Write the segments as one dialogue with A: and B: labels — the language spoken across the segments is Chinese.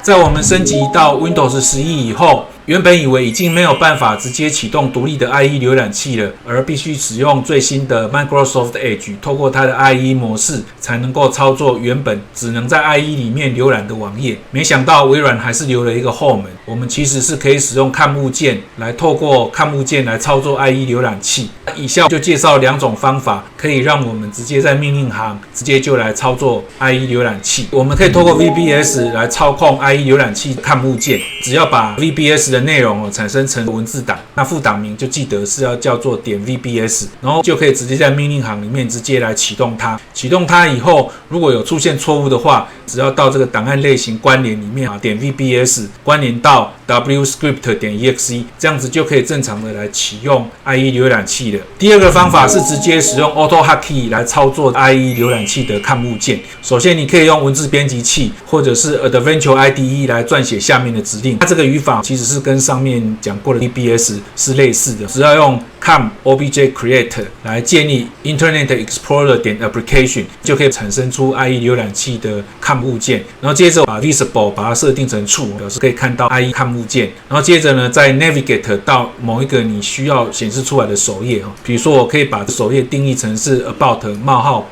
A: 在我们升级到 Windows 11以后，原本以为已经没有办法直接启动独立的 IE 浏览器了，而必须使用最新的 Microsoft Edge， 透过它的 IE 模式才能够操作原本只能在 IE 里面浏览的网页。没想到微软还是留了一个后门，我们其实是可以使用看物件来透过看物件来操作 IE 浏览器。以下就介绍2种方法，可以让我们直接在命令行直接就来操作 IE 浏览器。我们可以透过 VBS 来操控 IE 浏览器看物件，只要把 VBS 的内容产生成文字档，那副档名就记得是要叫做.VBS， 然后就可以直接在命令行里面直接来启动它。启动它以后，如果有出现错误的话，只要到这个档案类型关联里面.VBS 关联到 wscript.exe， 这样子就可以正常的来启用 IE 浏览器了。第二个方法是直接使用 AutoHotkey 来操作 IE 浏览器的看物件。首先，你可以用文字编辑器或者是 Adventure IDE 来撰写下面的指令。它这个语法其实是跟上面讲过的 VBS 是类似的，只要用 com obj create 来建立 Internet Explorer.application 就可以产生出 IE 浏览器的看物件。然后接着把 visible 把它设定成 true， 表示可以看到 IE 看物件。然后接着呢，再 navigate 到某一个你需要显示出来的首页。比如说，我可以把首页定义成是 about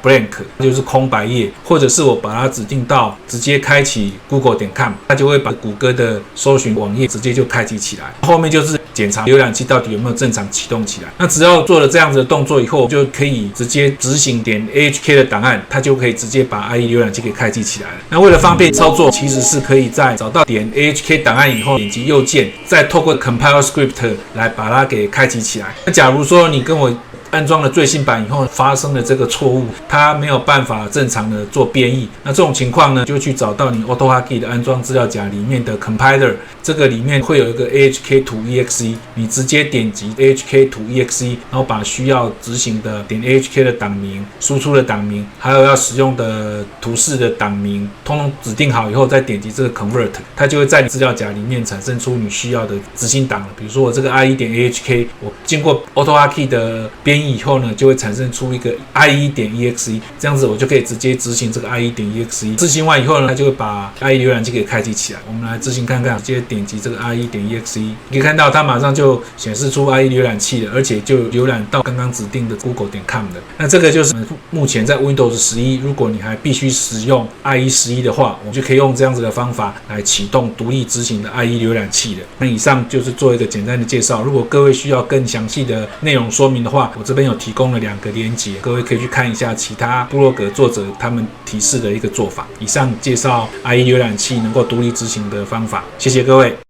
A: blank， 就是空白页，或者是我把它指定到直接开启 google.com， 它就会把谷歌的搜寻网页直接就开启起来。后面就是检查浏览器到底有没有正常启动起来。那只要做了这样子的动作以后，就可以直接执行.ahk 的档案，它就可以直接把 IE 浏览器给开启起来了。那为了方便操作，其实是可以在找到.ahk 档案以后，点击右键，再透过 compile script 来把它给开启起来。那假如说你跟我安装了最新版以后发生了这个错误，它没有办法正常的做编译，那这种情况呢，就去找到你 AutoHotkey 的安装资料夹里面的 compiler， 这个里面会有一个 ahk to exe， 你直接点击 ahk to exe， 然后把需要执行的.ahk 的档名、输出的档名，还有要使用的图示的档名，通通指定好以后，再点击这个 convert， 它就会在你资料夹里面产生出你需要的执行档了。比如说我这个 IE.ahk， 我经过 AutoHotkey 的编译以后呢，就会产生出一个 IE.exe， 这样子我就可以直接执行这个 IE.exe。执行完以后呢，它就会把 IE 浏览器给开启起来。我们来执行看看，直接点击这个 IE.exe， 你可以看到它马上就显示出 IE 浏览器了，而且就浏览到刚刚指定的 google.com 的。那这个就是目前在 Windows 11，如果你还必须使用 IE 11的话，我们就可以用这样子的方法来启动独立执行的 IE 浏览器了。那以上就是做一个简单的介绍。如果各位需要更详细的内容说明的话，我这边有提供了2个连结，各位可以去看一下其他部落格作者他们提示的一个做法。以上介绍 IE 浏览器能够独立执行的方法，谢谢各位。